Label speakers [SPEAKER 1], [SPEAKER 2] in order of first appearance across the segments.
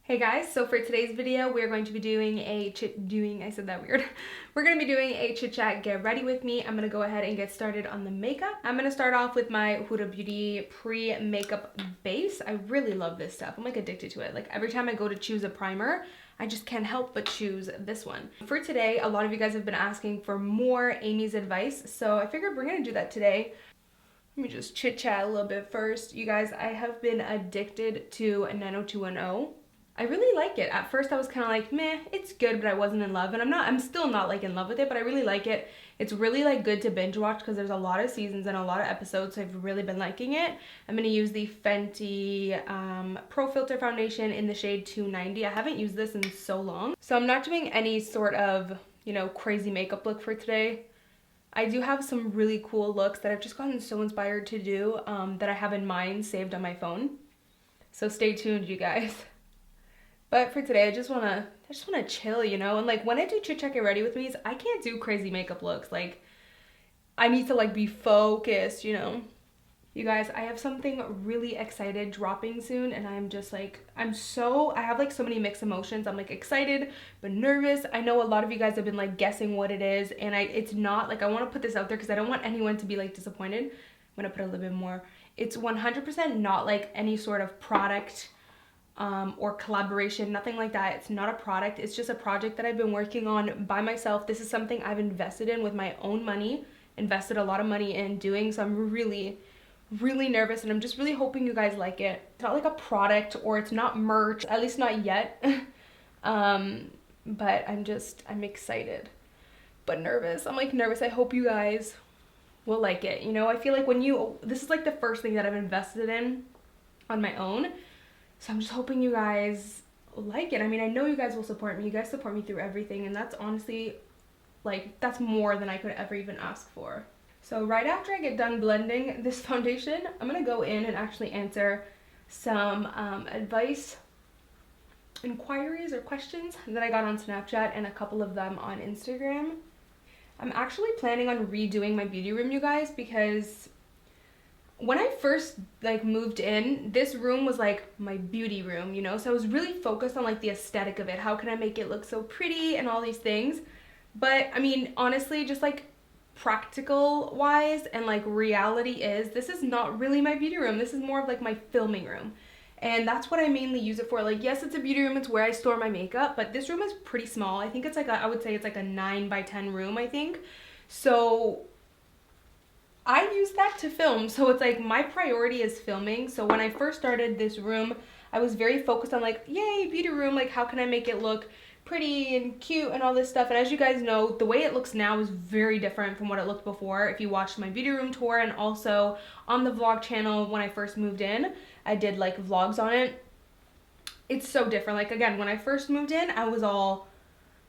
[SPEAKER 1] Hey guys, so for today's video, we're going to be doing I said that weird. We're going to be doing a chit chat, get ready with me. I'm going to go ahead and get started on the makeup. I'm going to start off with my Huda Beauty pre-makeup base. I really love this stuff. I'm like addicted to it. Like every time I go to choose a primer, I just can't help but choose this one. For today, a lot of you guys have been asking for more Amy's advice, so I figured we're going to do that today. Let me just chit chat a little bit first. You guys, I have been addicted to 90210. I really like it. At first I was kind of like, meh, it's good, but I wasn't in love. And I'm still not like in love with it, but I really like it. It's really like good to binge watch because there's a lot of seasons and a lot of episodes, so I've really been liking it. I'm going to use the Fenty Pro Filter Foundation in the shade 290. I haven't used this in so long. So I'm not doing any sort of, crazy makeup look for today. I do have some really cool looks that I've just gotten so inspired to do that I have in mind saved on my phone. So stay tuned, you guys. But for today, I just wanna chill, and like when I do Chit Chat Get Ready with me, I can't do crazy makeup looks. Like I need to like be focused, You guys, I have something really excited dropping soon, and I'm just like, I have like so many mixed emotions. I'm like excited, but nervous. I know a lot of you guys have been like guessing what it is, and it's not like, I wanna put this out there because I don't want anyone to be like disappointed. I'm gonna put a little bit more. It's 100% not like any sort of product or collaboration, nothing like that. It's not a product, it's just a project that I've been working on by myself. This is something I've invested in with my own money, invested a lot of money in doing, so I'm really nervous, and I'm just really hoping you guys like it. It's not like a product, or it's not merch, at least not yet. But I'm excited but nervous. I'm like nervous. I hope you guys will like it. I feel like this is like the first thing that I've invested in on my own. So I'm just hoping you guys like it. I mean, I know you guys will support me. You guys support me through everything, and that's honestly, like, that's more than I could ever even ask for. So right after I get done blending this foundation, I'm going to go in and actually answer some advice inquiries or questions that I got on Snapchat and a couple of them on Instagram. I'm actually planning on redoing my beauty room, you guys, because when I first like moved in, this room was like my beauty room, so I was really focused on like the aesthetic of it. How can I make it look so pretty and all these things? But I mean, honestly, just like practical wise and like reality is, this is not really my beauty room. This is more of like my filming room. And that's what I mainly use it for. Like, yes, it's a beauty room, it's where I store my makeup, but this room is pretty small. I think it's like I would say it's like a 9 by 10 room, I think. So I use that to film, so it's like my priority is filming. So when I first started this room, I was very focused on like, yay, beauty room, like how can I make it look pretty and cute and all this stuff. And as you guys know, the way it looks now is very different from what it looked before. If you watched my beauty room tour, and also on the vlog channel when I first moved in, I did like vlogs on it. It's so different. Like again, when I first moved in, I was all,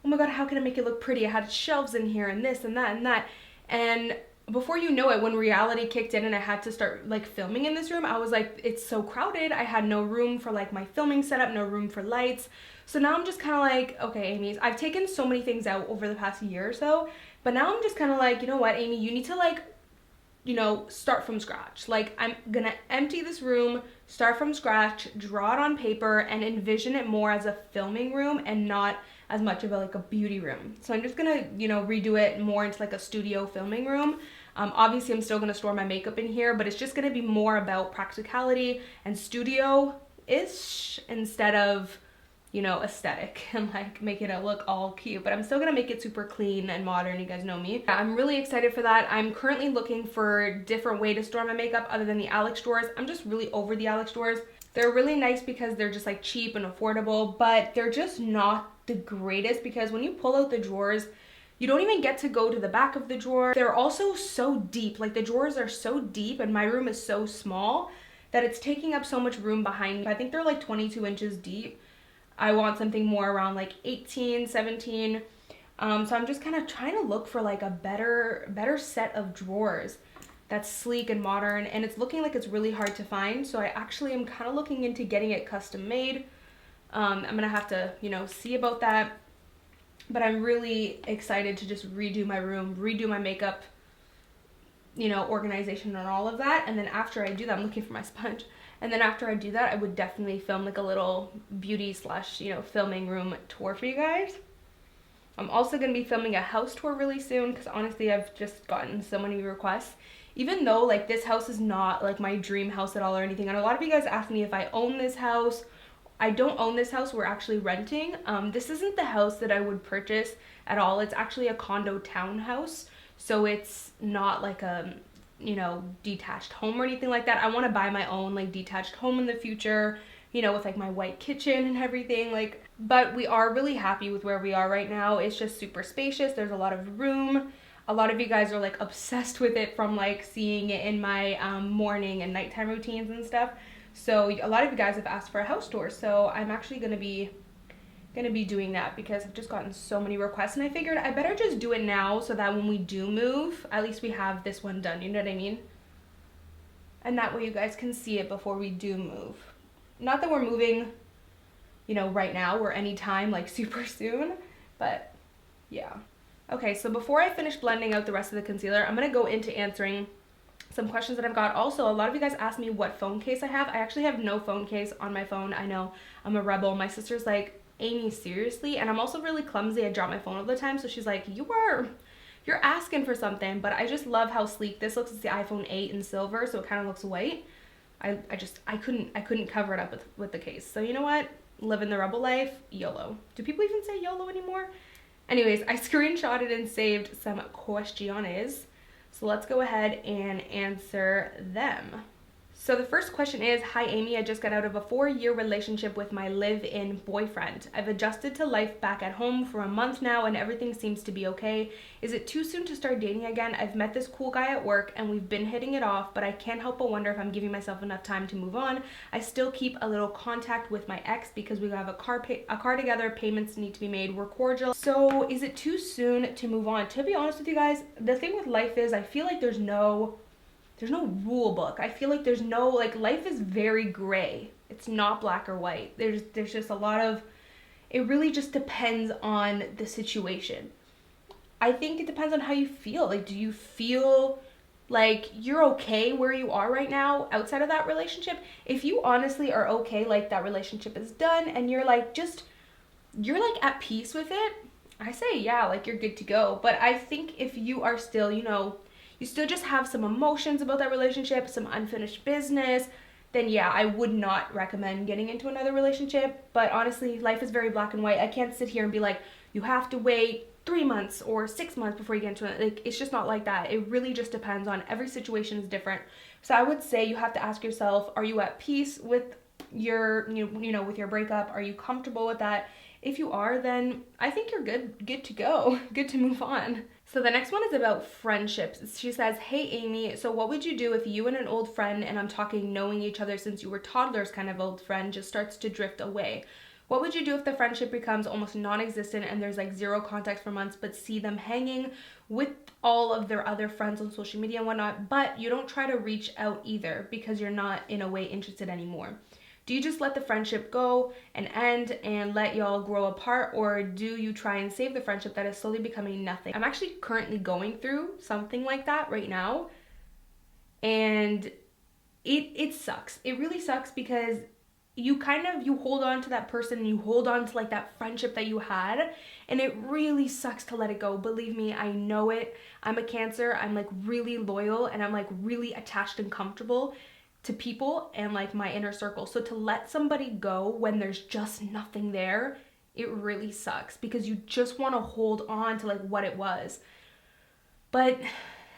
[SPEAKER 1] oh my god, how can I make it look pretty? I had shelves in here and this and that and that. And before you know it, when reality kicked in and I had to start like filming in this room, I was like, it's so crowded. I had no room for like my filming setup, no room for lights. So now I'm just kind of like, okay, Amy, I've taken so many things out over the past year or so, but now I'm just kind of like, you know what, Amy, you need to like, start from scratch. Like I'm gonna empty this room, start from scratch, draw it on paper, and envision it more as a filming room and not as much of a beauty room. So I'm just gonna, redo it more into like a studio filming room. Obviously I'm still gonna store my makeup in here, but it's just gonna be more about practicality and studio-ish instead of, aesthetic and like making it look all cute. But I'm still gonna make it super clean and modern. You guys know me. I'm really excited for that. I'm currently looking for a different way to store my makeup other than the Alex drawers. I'm just really over the Alex drawers. They're really nice because they're just like cheap and affordable, but they're just not the greatest because when you pull out the drawers, you don't even get to go to the back of the drawer. They're also so deep. Like the drawers are so deep, and my room is so small that it's taking up so much room behind me. I think they're like 22 inches deep. I want something more around like 18, 17. So I'm just kind of trying to look for like a better set of drawers that's sleek and modern, and it's looking like it's really hard to find. So I actually am kind of looking into getting it custom made. I'm gonna have to, see about that. But I'm really excited to just redo my room, redo my makeup, organization and all of that. And then after I do that, I'm looking for my sponge. And then after I do that, I would definitely film like a little beauty slash, you know, filming room tour for you guys. I'm also going to be filming a house tour really soon because honestly, I've just gotten so many requests. Even though like this house is not like my dream house at all or anything. And a lot of you guys ask me if I own this house. I don't own this house, we're actually renting. This isn't the house that I would purchase at all. It's actually a condo townhouse. So it's not like a, you know, detached home or anything like that. I want to buy my own like detached home in the future, you know, with like my white kitchen and everything, like, but we are really happy with where we are right now. It's just super spacious. There's a lot of room. A lot of you guys are like obsessed with it from like seeing it in my morning and nighttime routines and stuff. So a lot of you guys have asked for a house tour. So I'm actually gonna be doing that because I've just gotten so many requests, and I figured I better just do it now so that when we do move, at least we have this one done, you know what I mean? And that way you guys can see it before we do move. Not that we're moving, you know, right now or anytime like super soon, but yeah. Okay, so before I finish blending out the rest of the concealer, I'm gonna go into answering some questions that I've got. Also, a lot of you guys asked me what phone case I have. I actually have no phone case on my phone. I know I'm a rebel. My sister's like, Amy, seriously? And I'm also really clumsy. I drop my phone all the time. So she's like, you're asking for something. But I just love how sleek this looks. It's the iPhone 8 in silver, so it kind of looks white. I couldn't cover it up with the case. So you know what? Living the rebel life, YOLO. Do people even say YOLO anymore? Anyways, I screenshotted and saved some questiones. So let's go ahead and answer them. So the first question is, hi Amy, I just got out of a 4-year relationship with my live-in boyfriend. I've adjusted to life back at home for a month now and everything seems to be okay. Is it too soon to start dating again? I've met this cool guy at work and we've been hitting it off, but I can't help but wonder if I'm giving myself enough time to move on. I still keep a little contact with my ex because we have a car together, payments need to be made, we're cordial. So is it too soon to move on? To be honest with you guys, the thing with life is I feel like there's no rule book. I feel like there's no, like, life is very gray. It's not black or white. There's just a lot of, it really just depends on the situation. I think it depends on how you feel. Like, do you feel like you're okay where you are right now outside of that relationship? If you honestly are okay, like that relationship is done and you're like at peace with it, I say yeah, like you're good to go. But I think if you are still, you know, you still just have some emotions about that relationship, some unfinished business, then yeah, I would not recommend getting into another relationship. But honestly, life is very black and white. I can't sit here and be like, you have to wait 3 months or 6 months before you get into it. Like, it's just not like that. It really just depends on, every situation is different. So I would say you have to ask yourself, are you at peace with your, you know, with your breakup? Are you comfortable with that? If you are, then I think you're good to go, good to move on. So the next one is about friendships. She says, hey Amy, so what would you do if you and an old friend, and I'm talking knowing each other since you were toddlers kind of old friend, just starts to drift away? What would you do if the friendship becomes almost non-existent and there's like zero contact for months, but see them hanging with all of their other friends on social media and whatnot, but you don't try to reach out either because you're not in a way interested anymore? Do you just let the friendship go and end and let y'all grow apart, or do you try and save the friendship that is slowly becoming nothing? I'm actually currently going through something like that right now, and it sucks. It really sucks because you hold on to that person, you hold on to like that friendship that you had, and it really sucks to let it go. Believe me, I know it. I'm a Cancer. I'm like really loyal and I'm like really attached and comfortable to people and like my inner circle. So to let somebody go when there's just nothing there, it really sucks because you just want to hold on to like what it was. But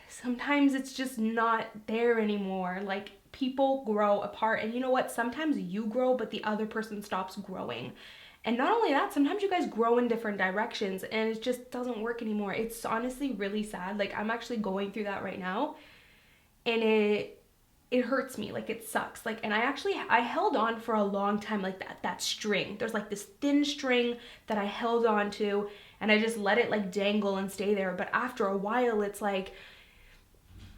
[SPEAKER 1] sometimes it's just not there anymore. Like, people grow apart, and you know what? Sometimes you grow, but the other person stops growing. And not only that, sometimes you guys grow in different directions and it just doesn't work anymore. It's honestly really sad. Like, I'm actually going through that right now, and it hurts me. Like, it sucks. Like, and I held on for a long time, like that string. There's like this thin string that I held on to, and I just let it like dangle and stay there. But after a while, it's like,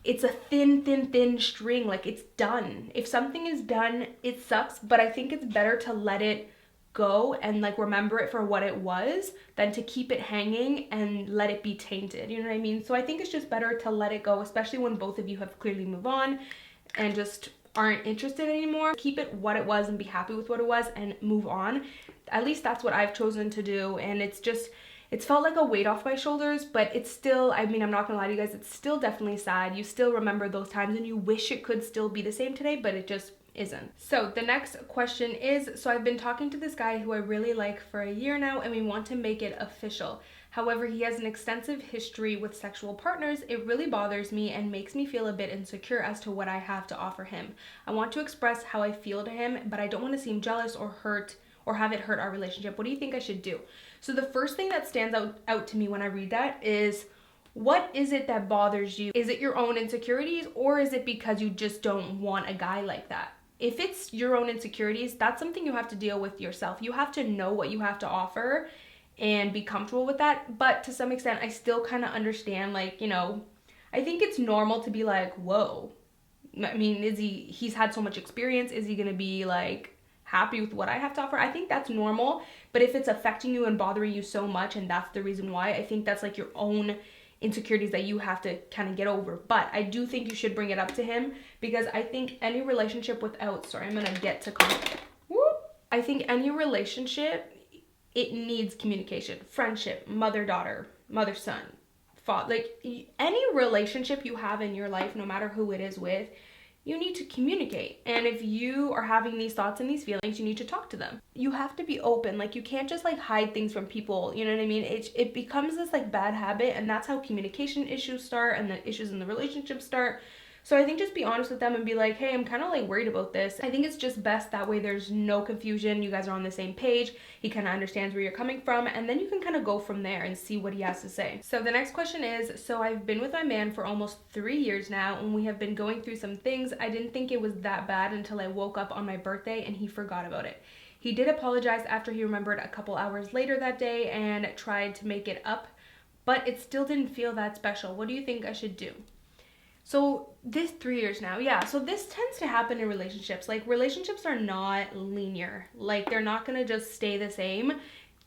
[SPEAKER 1] it's a thin string. Like, it's done. If something is done, it sucks, but I think it's better to let it go and like remember it for what it was than to keep it hanging and let it be tainted. You know what I mean? So I think it's just better to let it go, especially when both of you have clearly moved on, and just aren't interested anymore, keep it what it was and be happy with what it was and move on. At least that's what I've chosen to do, and it's felt like a weight off my shoulders, but it's still, I mean, I'm not gonna lie to you guys, it's still definitely sad. You still remember those times and you wish it could still be the same today, but it just isn't. So the next question is, so I've been talking to this guy who I really like for a year now, and we want to make it official. However, he has an extensive history with sexual partners. It really bothers me and makes me feel a bit insecure as to what I have to offer him. I want to express how I feel to him, but I don't want to seem jealous or hurt or have it hurt our relationship. What do you think I should do? So the first thing that stands out to me when I read that is, what is it that bothers you? Is it your own insecurities, or is it because you just don't want a guy like that? If it's your own insecurities, that's something you have to deal with yourself. You have to know what you have to offer and be comfortable with that. But to some extent, I still kind of understand, like, you know, I think it's normal to be like, whoa. I mean, he's had so much experience. Is he going to be like happy with what I have to offer? I think that's normal. But if it's affecting you and bothering you so much, and that's the reason why, I think that's like your own insecurities that you have to kind of get over. But I do think you should bring it up to him, because I think any relationship without, sorry, I'm gonna get to I think any relationship, it needs communication. Friendship, mother-daughter, mother-son, father, like any relationship you have in your life, no matter who it is with, you need to communicate. And if you are having these thoughts and these feelings, you need to talk to them. You have to be open. Like, you can't just like hide things from people, you know what I mean? It becomes this like bad habit, and that's how communication issues start and the issues in the relationship start. So I think just be honest with them and be like, hey, I'm kind of like worried about this. I think it's just best that way there's no confusion. You guys are on the same page. He kind of understands where you're coming from, and then you can kind of go from there and see what he has to say. So the next question is, so I've been with my man for almost 3 years now, and we have been going through some things. I didn't think it was that bad until I woke up on my birthday and he forgot about it. He did apologize after he remembered a couple hours later that day and tried to make it up, but it still didn't feel that special. What do you think I should do? So this 3 years now, yeah, so this tends to happen in relationships. Like, relationships are not linear. Like, they're not gonna just stay the same.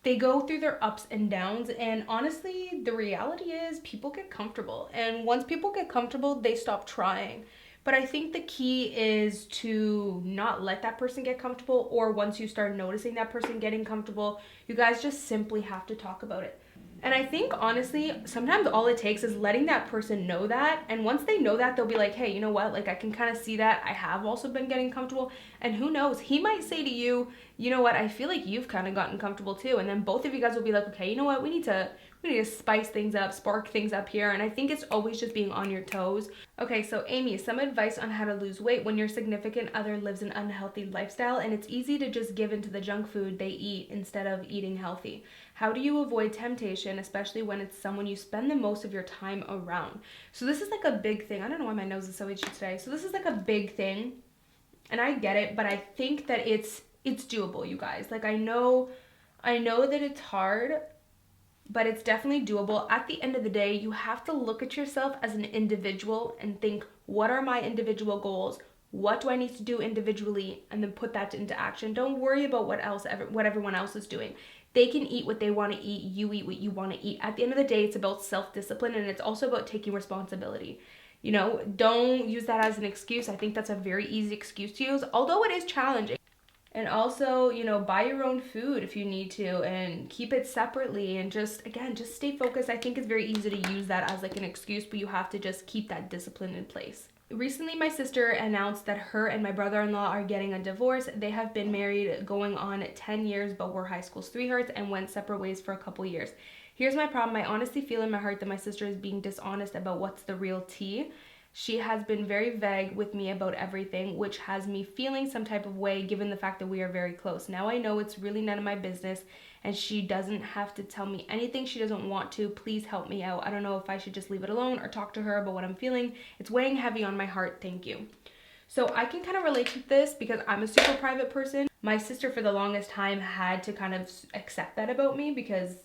[SPEAKER 1] They go through their ups and downs, and honestly, the reality is people get comfortable. And once people get comfortable, they stop trying. But I think the key is to not let that person get comfortable, or once you start noticing that person getting comfortable, you guys just simply have to talk about it. And I think, honestly, sometimes all it takes is letting that person know that. And once they know that, they'll be like, hey, you know what? Like, I can kind of see that. I have also been getting comfortable. And who knows? He might say to you, you know what? I feel like you've kind of gotten comfortable too. And then both of you guys will be like, okay, you know what? We need to spice things up, spark things up here. And I think it's always just being on your toes. Okay, so Amy, some advice on how to lose weight when your significant other lives an unhealthy lifestyle and it's easy to just give into the junk food they eat instead of eating healthy. How do you avoid temptation, especially when it's someone you spend the most of your time around? So this is like a big thing. I don't know why my nose is so itchy today. So this is like a big thing, and I get it, but I think that it's doable, you guys. Like, I know that it's hard, but it's definitely doable. At the end of the day, you have to look at yourself as an individual and think, what are my individual goals? What do I need to do individually? And then put that into action. Don't worry about what everyone else is doing. They can eat what they want to eat. You eat what you want to eat. At the end of the day, it's about self-discipline, and it's also about taking responsibility. You know, don't use that as an excuse. I think that's a very easy excuse to use, although it is challenging. And also, you know, buy your own food if you need to, and keep it separately, and just stay focused. I think it's very easy to use that as like an excuse, but you have to just keep that discipline in place. Recently, my sister announced that her and my brother-in-law are getting a divorce. They have been married going on 10 years, but were high school sweethearts and went separate ways for a couple years. Here's my problem. I honestly feel in my heart that my sister is being dishonest about what's the real tea. She has been very vague with me about everything, which has me feeling some type of way given the fact that we are very close. Now I know it's really none of my business, and she doesn't have to tell me anything she doesn't want to. Please help me out. I don't know if I should just leave it alone or talk to her about what I'm feeling. It's weighing heavy on my heart. Thank you. So I can kind of relate to this because I'm a super private person. My sister for the longest time had to kind of accept that about me because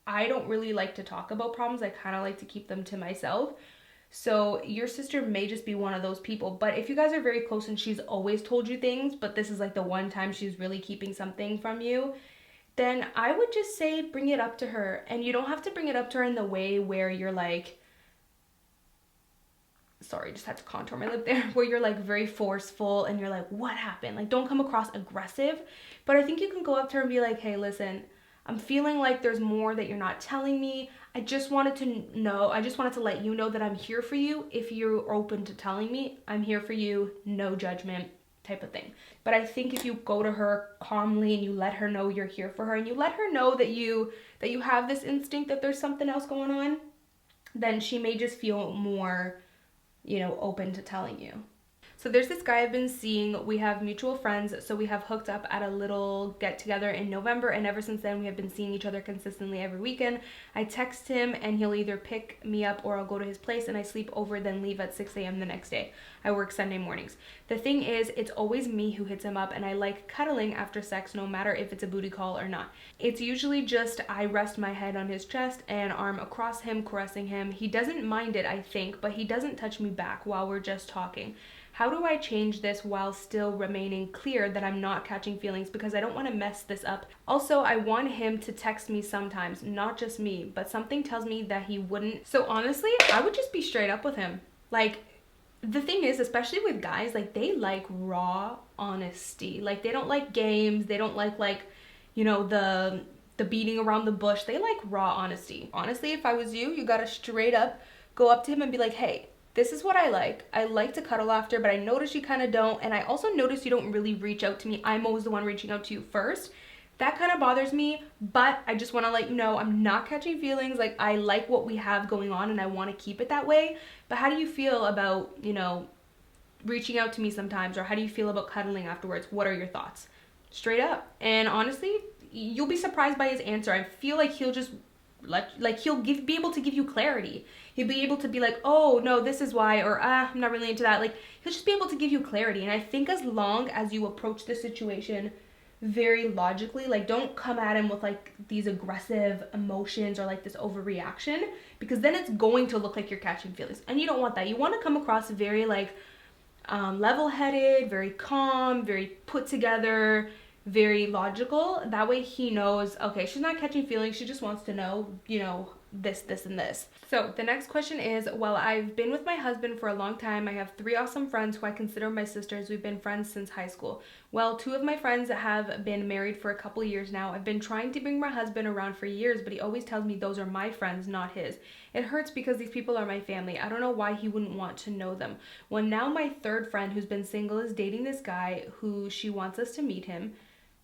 [SPEAKER 1] I don't really like to talk about problems. I kind of like to keep them to myself. So your sister may just be one of those people, but if you guys are very close and she's always told you things, but this is like the one time she's really keeping something from you, then I would just say bring it up to her. And you don't have to bring it up to her in the way where you're like, sorry, just had to contour my lip there, where you're like very forceful and you're like, what happened? Like, don't come across aggressive. But I think you can go up to her and be like, hey, listen, I'm feeling like there's more that you're not telling me. I just wanted to let you know that I'm here for you. If you're open to telling me, I'm here for you, no judgment type of thing. But I think if you go to her calmly and you let her know you're here for her, and you let her know that you have this instinct that there's something else going on, then she may just feel more, open to telling you. So there's this guy I've been seeing. We have mutual friends, so we have hooked up at a little get together in November, and ever since then we have been seeing each other consistently every weekend. I text him and he'll either pick me up or I'll go to his place and I sleep over, then leave at 6 a.m. the next day. I work Sunday mornings. The thing is, it's always me who hits him up, and I like cuddling after sex no matter if it's a booty call or not. It's usually just I rest my head on his chest and arm across him, caressing him. He doesn't mind it, I think, but he doesn't touch me back while we're just talking. How do I change this while still remaining clear that I'm not catching feelings, because I don't want to mess this up? Also, I want him to text me sometimes, not just me, but something tells me that he wouldn't. So honestly, I would just be straight up with him. Like, the thing is, especially with guys, like, they like raw honesty. Like, they don't like games. They don't like, the beating around the bush. They like raw honesty. Honestly, if I was you, you gotta straight up go up to him and be like, hey, this is what I like. I like to cuddle after, but I notice you kind of don't. And I also notice you don't really reach out to me. I'm always the one reaching out to you first. That kind of bothers me, but I just want to let you know I'm not catching feelings. Like, I like what we have going on and I want to keep it that way. But how do you feel about, reaching out to me sometimes? Or how do you feel about cuddling afterwards? What are your thoughts? Straight up. And honestly, you'll be surprised by his answer. I feel like he'll just be able to give you clarity. He'll be able to be like, oh no, this is why, or I'm not really into that. Like, he'll just be able to give you clarity. And I think as long as you approach the situation very logically, like, don't come at him with like these aggressive emotions or like this overreaction, because then it's going to look like you're catching feelings, and you don't want that. You want to come across very like level-headed, very calm, very put together, very logical. That way he knows, okay, she's not catching feelings, she just wants to know, this, and this. So the next question is, well, I've been with my husband for a long time. I have 3 awesome friends who I consider my sisters. We've been friends since high school. Well, 2 of my friends have been married for a couple years now. I've been trying to bring my husband around for years, but he always tells me those are my friends, not his. It hurts because these people are my family. I don't know why he wouldn't want to know them. Well, now my 3rd friend, who's been single, is dating this guy who she wants us to meet him.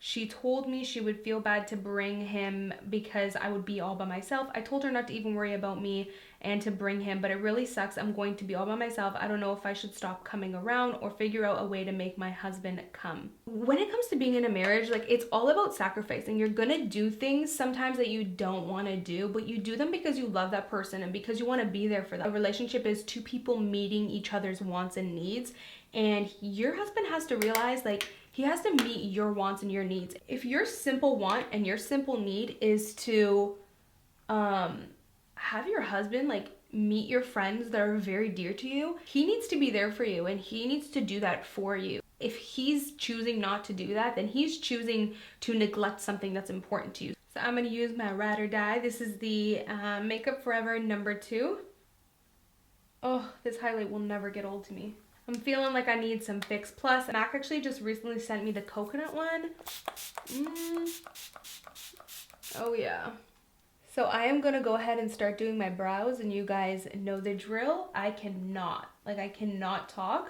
[SPEAKER 1] She told me she would feel bad to bring him because I would be all by myself. I told her not to even worry about me and to bring him, but it really sucks. I'm going to be all by myself. I don't know if I should stop coming around or figure out a way to make my husband come. When it comes to being in a marriage, like, it's all about sacrificing. You're gonna do things sometimes that you don't want to do, but you do them because you love that person and because you want to be there for them. A relationship is 2 people meeting each other's wants and needs, and your husband has to realize, like, he has to meet your wants and your needs. If your simple want and your simple need is to have your husband like meet your friends that are very dear to you, he needs to be there for you and he needs to do that for you. If he's choosing not to do that, then he's choosing to neglect something that's important to you. So I'm gonna use my ride or die. This is the Makeup Forever number 2. Oh, this highlight will never get old to me. I'm feeling like I need some Fix Plus. Mac actually just recently sent me the coconut one. Oh yeah. So I am gonna go ahead and start doing my brows, and you guys know the drill. I cannot talk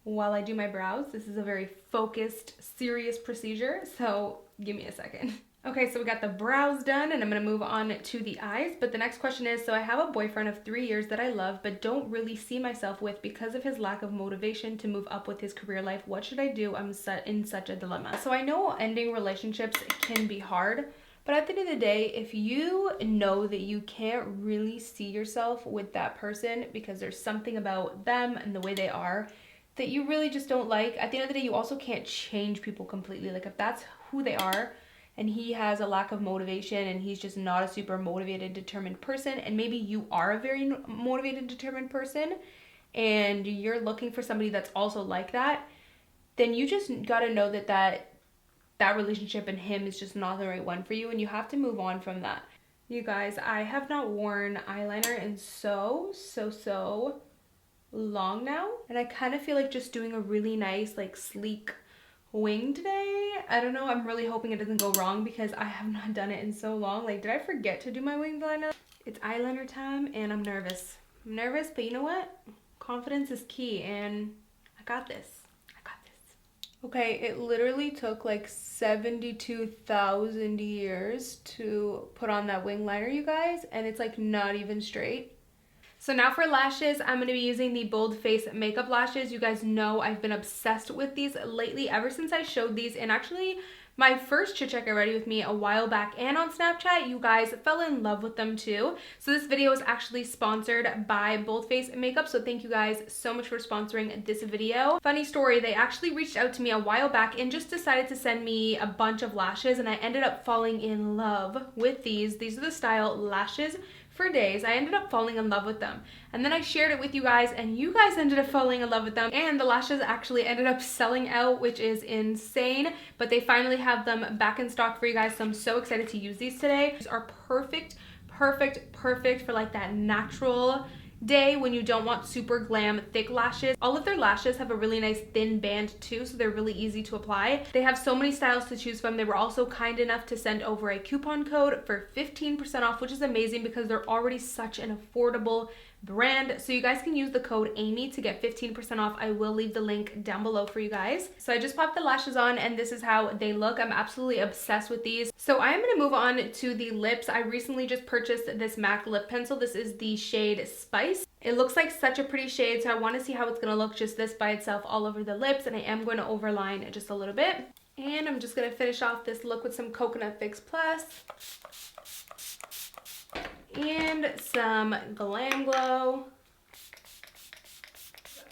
[SPEAKER 1] while I do my brows. This is a very focused, serious procedure, so give me a second. Okay, so we got the brows done, and I'm gonna move on to the eyes. But the next question is, so I have a boyfriend of 3 years that I love but don't really see myself with because of his lack of motivation to move up with his career life. What should I do? I'm in such a dilemma. So I know ending relationships can be hard, but at the end of the day, if you know that you can't really see yourself with that person because there's something about them and the way they are that you really just don't like, at the end of the day, you also can't change people completely. Like, if that's who they are, and he has a lack of motivation and he's just not a super motivated, determined person, and maybe you are a very motivated, determined person and you're looking for somebody that's also like that, then you just gotta know that that relationship and him is just not the right one for you, and you have to move on from that. You guys, I have not worn eyeliner in so long now, and I kind of feel like just doing a really nice like sleek wing today. I don't know, I'm really hoping it doesn't go wrong because I have not done it in so long. Like, did I forget to do my wing liner? It's eyeliner time and I'm nervous. I'm nervous, but you know what? Confidence is key and I got this. I got this. Okay, it literally took like 72,000 years to put on that wing liner, you guys, and it's like not even straight. So now for lashes, I'm going to be using the Bold Face Makeup Lashes. You guys know I've been obsessed with these lately ever since I showed these. And actually, my first Chit Chat Get Ready With Me a while back and on Snapchat, you guys fell in love with them too. So this video is actually sponsored by Bold Face Makeup. So thank you guys so much for sponsoring this video. Funny story, they actually reached out to me a while back and just decided to send me a bunch of lashes. And I ended up falling in love with these. These are the style Lashes for Days. I ended up falling in love with them, and then I shared it with you guys and you guys ended up falling in love with them, and the lashes actually ended up selling out, which is insane, but they finally have them back in stock for you guys, so I'm so excited to use these today. These are perfect for like that natural day when you don't want super glam thick lashes. All of their lashes have a really nice thin band too, so they're really easy to apply. They have so many styles to choose from. They were also kind enough to send over a coupon code for 15% off, which is amazing because they're already such an affordable brand. So you guys can use the code Amy to get 15% off. I will leave the link down below for you guys. So I just popped the lashes on and this is how they look. I'm absolutely obsessed with these. So I am going to move on to the lips. I recently just purchased this MAC lip pencil. This is the shade Spice. It looks like such a pretty shade, so I want to see how it's going to look just this by itself all over the lips, and I am going to overline just a little bit. And I'm just going to finish off this look with some Coconut Fix Plus and some Glam Glow.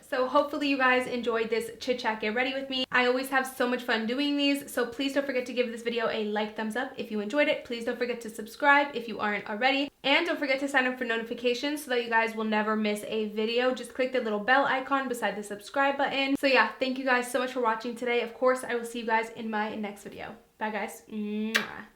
[SPEAKER 1] So hopefully you guys enjoyed this Chit Chat Get Ready With Me. I always have so much fun doing these, so please don't forget to give this video a like, thumbs up if you enjoyed it. Please don't forget to subscribe if you aren't already. And don't forget to sign up for notifications so that you guys will never miss a video. Just click the little bell icon beside the subscribe button. So yeah, thank you guys so much for watching today. Of course, I will see you guys in my next video. Bye guys. Mwah.